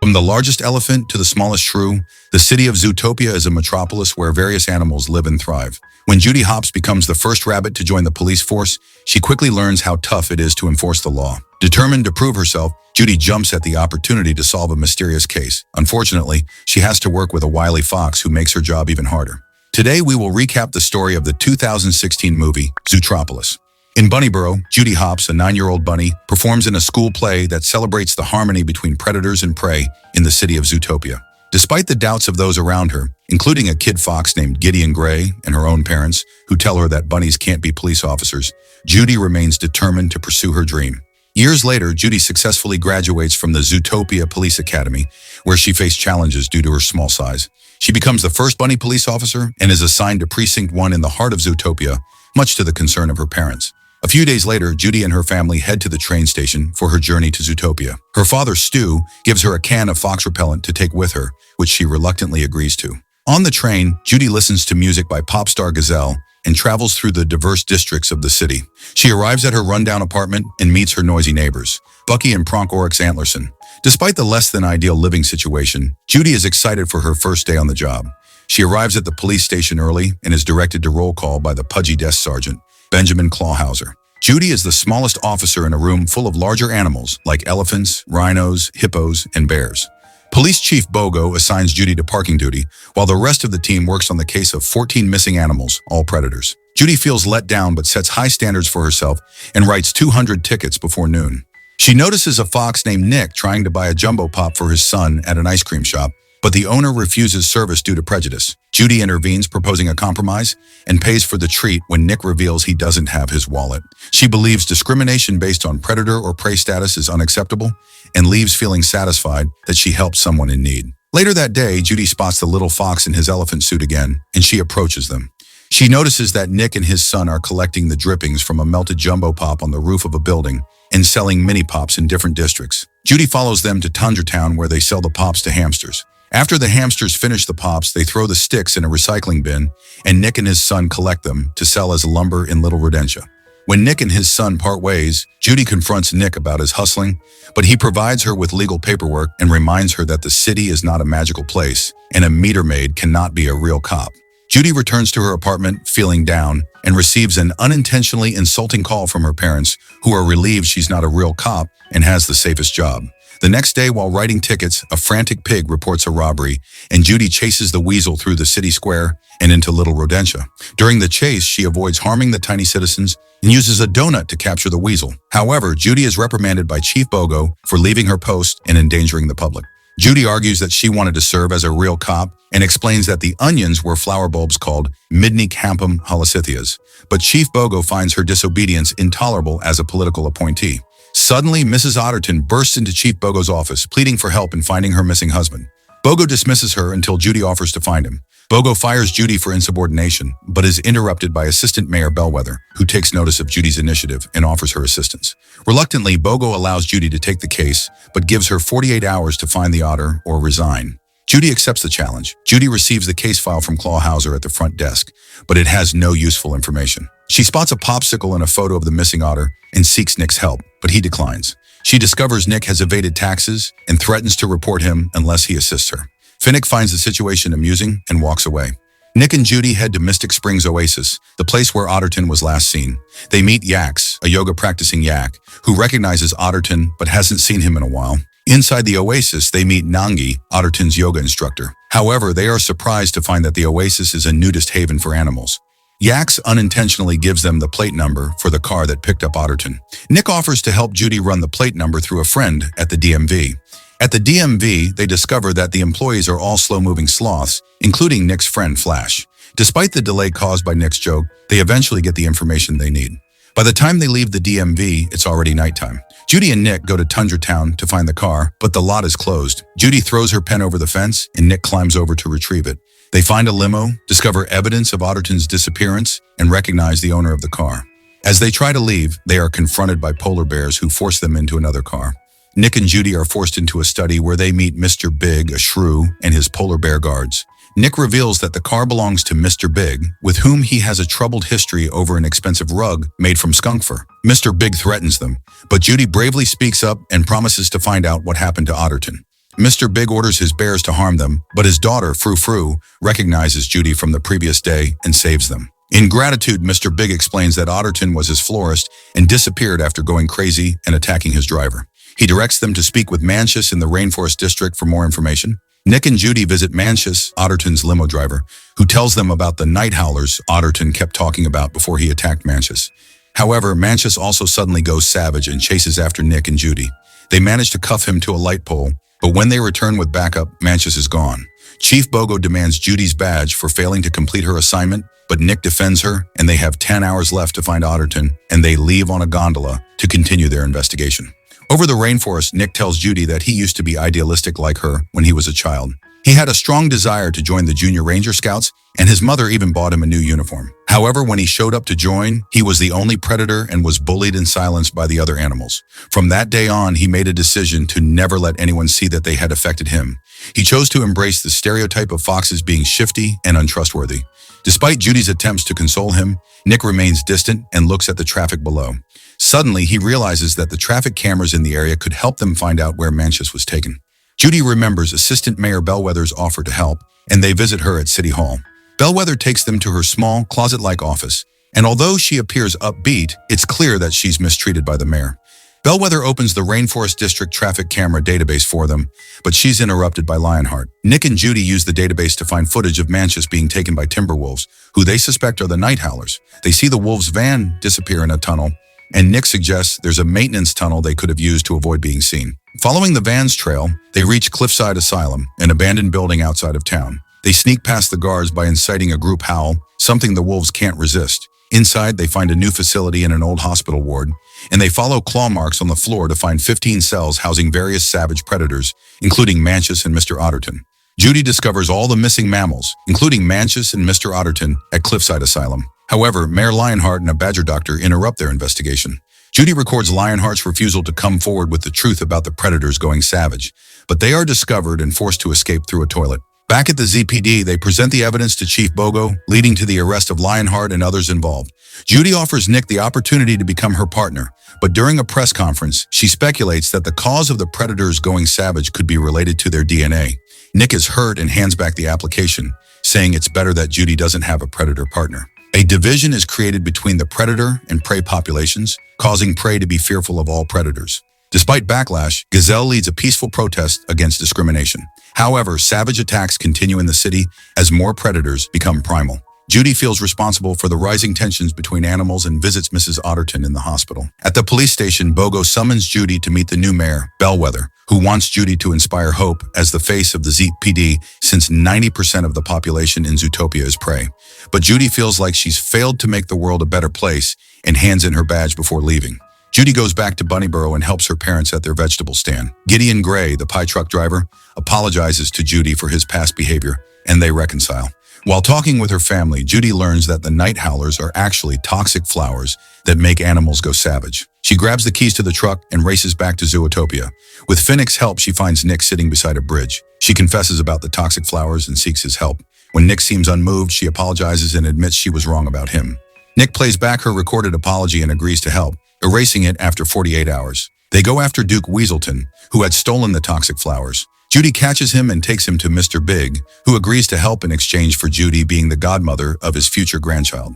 From the largest elephant to the smallest shrew, the city of Zootopia is a metropolis where various animals live and thrive. When Judy Hopps becomes the first rabbit to join the police force, she quickly learns how tough it is to enforce the law. Determined to prove herself, Judy jumps at the opportunity to solve a mysterious case. Unfortunately, she has to work with a wily fox who makes her job even harder. Today, we will recap the story of the 2016 movie, Zootropolis. In Bunnyboro, Judy Hopps, a 9-year-old bunny, performs in a school play that celebrates the harmony between predators and prey in the city of Zootopia. Despite the doubts of those around her, including a kid fox named Gideon Gray and her own parents, who tell her that bunnies can't be police officers, Judy remains determined to pursue her dream. Years later, Judy successfully graduates from the Zootopia Police Academy, where she faced challenges due to her small size. She becomes the first bunny police officer and is assigned to Precinct 1 in the heart of Zootopia, much to the concern of her parents. A few days later, Judy and her family head to the train station for her journey to Zootopia. Her father, Stu, gives her a can of fox repellent to take with her, which she reluctantly agrees to. On the train, Judy listens to music by pop star Gazelle and travels through the diverse districts of the city. She arrives at her rundown apartment and meets her noisy neighbors, Bucky and Pronk Oryx Antlerson. Despite the less-than-ideal living situation, Judy is excited for her first day on the job. She arrives at the police station early and is directed to roll call by the pudgy desk sergeant, Benjamin Clawhauser. Judy is the smallest officer in a room full of larger animals like elephants, rhinos, hippos, and bears. Police Chief Bogo assigns Judy to parking duty, while the rest of the team works on the case of 14 missing animals, all predators. Judy feels let down but sets high standards for herself and writes 200 tickets before noon. She notices a fox named Nick trying to buy a jumbo pop for his son at an ice cream shop, but the owner refuses service due to prejudice. Judy intervenes, proposing a compromise, and pays for the treat when Nick reveals he doesn't have his wallet. She believes discrimination based on predator or prey status is unacceptable and leaves feeling satisfied that she helped someone in need. Later that day, Judy spots the little fox in his elephant suit again, and she approaches them. She notices that Nick and his son are collecting the drippings from a melted jumbo pop on the roof of a building and selling mini pops in different districts. Judy follows them to Tundra Town, where they sell the pops to hamsters. After the hamsters finish the pops, they throw the sticks in a recycling bin, and Nick and his son collect them to sell as lumber in Little Rodentia. When Nick and his son part ways, Judy confronts Nick about his hustling, but he provides her with legal paperwork and reminds her that the city is not a magical place, and a meter maid cannot be a real cop. Judy returns to her apartment, feeling down, and receives an unintentionally insulting call from her parents, who are relieved she's not a real cop and has the safest job. The next day, while writing tickets, a frantic pig reports a robbery, and Judy chases the weasel through the city square and into Little Rodentia. During the chase, she avoids harming the tiny citizens and uses a donut to capture the weasel. However, Judy is reprimanded by Chief Bogo for leaving her post and endangering the public. Judy argues that she wanted to serve as a real cop and explains that the onions were flower bulbs called Midnicampum holocithias, but Chief Bogo finds her disobedience intolerable as a political appointee. Suddenly, Mrs. Otterton bursts into Chief Bogo's office, pleading for help in finding her missing husband. Bogo dismisses her until Judy offers to find him. Bogo fires Judy for insubordination, but is interrupted by Assistant Mayor Bellwether, who takes notice of Judy's initiative and offers her assistance. Reluctantly, Bogo allows Judy to take the case, but gives her 48 hours to find the otter or resign. Judy accepts the challenge. Judy receives the case file from Clawhauser at the front desk, but it has no useful information. She spots a popsicle and a photo of the missing otter and seeks Nick's help, but he declines. She discovers Nick has evaded taxes and threatens to report him unless he assists her. Finnick finds the situation amusing and walks away. Nick and Judy head to Mystic Springs Oasis, the place where Otterton was last seen. They meet Yax, a yoga-practicing yak, who recognizes Otterton but hasn't seen him in a while. Inside the oasis, they meet Nangi, Otterton's yoga instructor. However, they are surprised to find that the oasis is a nudist haven for animals. Yax unintentionally gives them the plate number for the car that picked up Otterton. Nick offers to help Judy run the plate number through a friend at the DMV. At the DMV, they discover that the employees are all slow-moving sloths, including Nick's friend Flash. Despite the delay caused by Nick's joke, they eventually get the information they need. By the time they leave the DMV, it's already nighttime. Judy and Nick go to Tundra Town to find the car, but the lot is closed. Judy throws her pen over the fence, and Nick climbs over to retrieve it. They find a limo, discover evidence of Otterton's disappearance, and recognize the owner of the car. As they try to leave, they are confronted by polar bears who force them into another car. Nick and Judy are forced into a study where they meet Mr. Big, a shrew, and his polar bear guards. Nick reveals that the car belongs to Mr. Big, with whom he has a troubled history over an expensive rug made from skunk fur. Mr. Big threatens them, but Judy bravely speaks up and promises to find out what happened to Otterton. Mr. Big orders his bears to harm them, but his daughter, Frou Frou, recognizes Judy from the previous day and saves them. In gratitude, Mr. Big explains that Otterton was his florist and disappeared after going crazy and attacking his driver. He directs them to speak with Manchus in the Rainforest District for more information. Nick and Judy visit Manchus, Otterton's limo driver, who tells them about the night howlers Otterton kept talking about before he attacked Manchus. However, Manchus also suddenly goes savage and chases after Nick and Judy. They manage to cuff him to a light pole, but when they return with backup, Manchus is gone. Chief Bogo demands Judy's badge for failing to complete her assignment, but Nick defends her, and they have 10 hours left to find Otterton, and they leave on a gondola to continue their investigation. Over the rainforest, Nick tells Judy that he used to be idealistic like her when he was a child. He had a strong desire to join the Junior Ranger Scouts, and his mother even bought him a new uniform. However, when he showed up to join, he was the only predator and was bullied and silenced by the other animals. From that day on, he made a decision to never let anyone see that they had affected him. He chose to embrace the stereotype of foxes being shifty and untrustworthy. Despite Judy's attempts to console him, Nick remains distant and looks at the traffic below. Suddenly, he realizes that the traffic cameras in the area could help them find out where Manchus was taken. Judy remembers Assistant Mayor Bellwether's offer to help, and they visit her at City Hall. Bellwether takes them to her small, closet-like office, and although she appears upbeat, it's clear that she's mistreated by the mayor. Bellwether opens the Rainforest District traffic camera database for them, but she's interrupted by Lionheart. Nick and Judy use the database to find footage of Manchus being taken by Timberwolves, who they suspect are the Night Howlers. They see the wolves' van disappear in a tunnel, and Nick suggests there's a maintenance tunnel they could have used to avoid being seen. Following the van's trail, they reach Cliffside Asylum, an abandoned building outside of town. They sneak past the guards by inciting a group howl, something the wolves can't resist. Inside, they find a new facility in an old hospital ward, and they follow claw marks on the floor to find 15 cells housing various savage predators, including Manchus and Mr. Otterton. Judy discovers all the missing mammals, including Manchus and Mr. Otterton, at Cliffside Asylum. However, Mayor Lionheart and a badger doctor interrupt their investigation. Judy records Lionheart's refusal to come forward with the truth about the predators going savage, but they are discovered and forced to escape through a toilet. Back at the ZPD, they present the evidence to Chief Bogo, leading to the arrest of Lionheart and others involved. Judy offers Nick the opportunity to become her partner, but during a press conference, she speculates that the cause of the predators going savage could be related to their DNA. Nick is hurt and hands back the application, saying it's better that Judy doesn't have a predator partner. A division is created between the predator and prey populations, causing prey to be fearful of all predators. Despite backlash, Gazelle leads a peaceful protest against discrimination. However, savage attacks continue in the city as more predators become primal. Judy feels responsible for the rising tensions between animals and visits Mrs. Otterton in the hospital. At the police station, Bogo summons Judy to meet the new mayor, Bellwether, who wants Judy to inspire hope as the face of the ZPD since 90% of the population in Zootopia is prey. But Judy feels like she's failed to make the world a better place and hands in her badge before leaving. Judy goes back to Bunnyboro and helps her parents at their vegetable stand. Gideon Gray, the pie truck driver, apologizes to Judy for his past behavior, and they reconcile. While talking with her family, Judy learns that the night howlers are actually toxic flowers that make animals go savage. She grabs the keys to the truck and races back to Zootopia. With Finnick's help, she finds Nick sitting beside a bridge. She confesses about the toxic flowers and seeks his help. When Nick seems unmoved, she apologizes and admits she was wrong about him. Nick plays back her recorded apology and agrees to help, erasing it after 48 hours. They go after Duke Weaselton, who had stolen the toxic flowers. Judy catches him and takes him to Mr. Big, who agrees to help in exchange for Judy being the godmother of his future grandchild.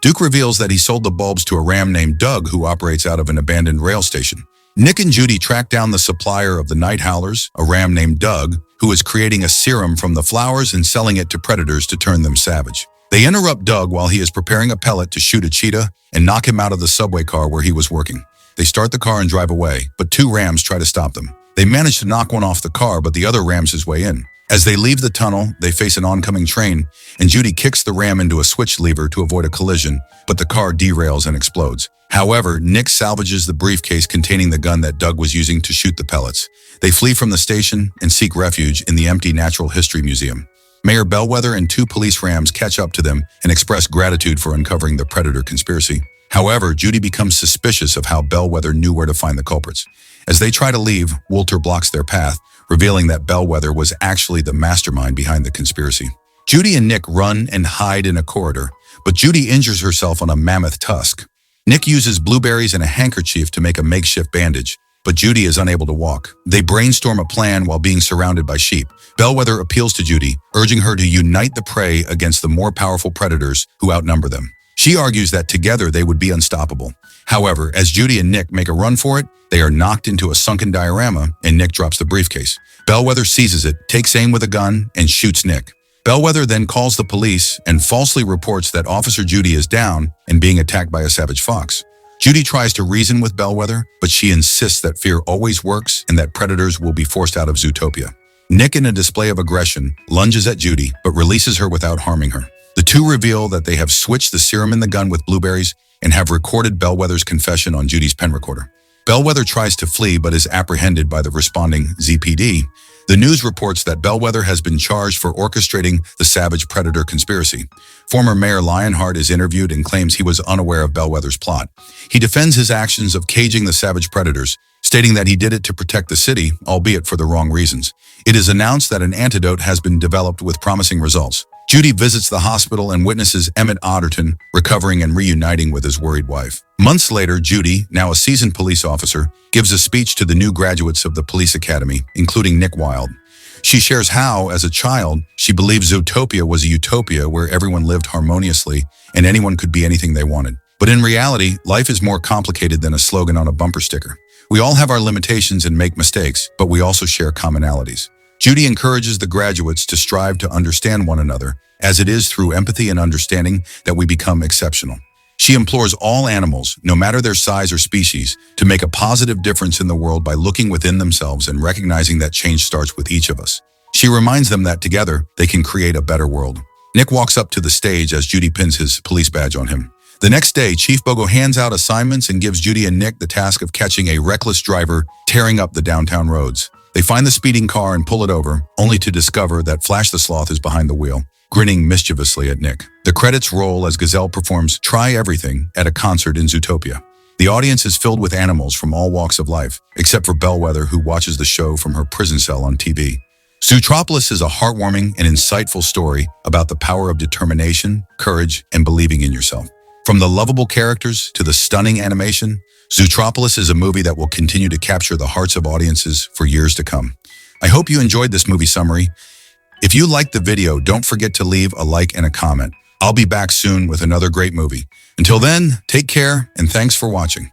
Duke reveals that he sold the bulbs to a ram named Doug who operates out of an abandoned rail station. Nick and Judy track down the supplier of the night howlers, a ram named Doug, who is creating a serum from the flowers and selling it to predators to turn them savage. They interrupt Doug while he is preparing a pellet to shoot a cheetah and knock him out of the subway car where he was working. They start the car and drive away, but two rams try to stop them. They manage to knock one off the car, but the other rams his way in. As they leave the tunnel, they face an oncoming train, and Judy kicks the ram into a switch lever to avoid a collision, but the car derails and explodes. However, Nick salvages the briefcase containing the gun that Doug was using to shoot the pellets. They flee from the station and seek refuge in the empty Natural History Museum. Mayor Bellwether and two police rams catch up to them and express gratitude for uncovering the predator conspiracy. However, Judy becomes suspicious of how Bellwether knew where to find the culprits. As they try to leave, Walter blocks their path, revealing that Bellwether was actually the mastermind behind the conspiracy. Judy and Nick run and hide in a corridor, but Judy injures herself on a mammoth tusk. Nick uses blueberries and a handkerchief to make a makeshift bandage, but Judy is unable to walk. They brainstorm a plan while being surrounded by sheep. Bellwether appeals to Judy, urging her to unite the prey against the more powerful predators who outnumber them. She argues that together they would be unstoppable. However, as Judy and Nick make a run for it, they are knocked into a sunken diorama and Nick drops the briefcase. Bellwether seizes it, takes aim with a gun, and shoots Nick. Bellwether then calls the police and falsely reports that Officer Judy is down and being attacked by a savage fox. Judy tries to reason with Bellwether, but she insists that fear always works and that predators will be forced out of Zootopia. Nick, in a display of aggression, lunges at Judy, but releases her without harming her. The two reveal that they have switched the serum in the gun with blueberries and have recorded Bellwether's confession on Judy's pen recorder. Bellwether tries to flee but is apprehended by the responding ZPD. The news reports that Bellwether has been charged for orchestrating the savage predator conspiracy. Former Mayor Lionheart is interviewed and claims he was unaware of Bellwether's plot. He defends his actions of caging the savage predators, stating that he did it to protect the city, albeit for the wrong reasons. It is announced that an antidote has been developed with promising results. Judy visits the hospital and witnesses Emmett Otterton recovering and reuniting with his worried wife. Months later, Judy, now a seasoned police officer, gives a speech to the new graduates of the police academy, including Nick Wilde. She shares how, as a child, she believed Zootopia was a utopia where everyone lived harmoniously and anyone could be anything they wanted. But in reality, life is more complicated than a slogan on a bumper sticker. We all have our limitations and make mistakes, but we also share commonalities. Judy encourages the graduates to strive to understand one another, as it is through empathy and understanding that we become exceptional. She implores all animals, no matter their size or species, to make a positive difference in the world by looking within themselves and recognizing that change starts with each of us. She reminds them that together, they can create a better world. Nick walks up to the stage as Judy pins his police badge on him. The next day, Chief Bogo hands out assignments and gives Judy and Nick the task of catching a reckless driver tearing up the downtown roads. They find the speeding car and pull it over, only to discover that Flash the Sloth is behind the wheel, grinning mischievously at Nick. The credits roll as Gazelle performs Try Everything at a concert in Zootopia. The audience is filled with animals from all walks of life, except for Bellwether, who watches the show from her prison cell on TV. Zootropolis is a heartwarming and insightful story about the power of determination, courage, and believing in yourself. From the lovable characters to the stunning animation, Zootropolis is a movie that will continue to capture the hearts of audiences for years to come. I hope you enjoyed this movie summary. If you liked the video, don't forget to leave a like and a comment. I'll be back soon with another great movie. Until then, take care and thanks for watching.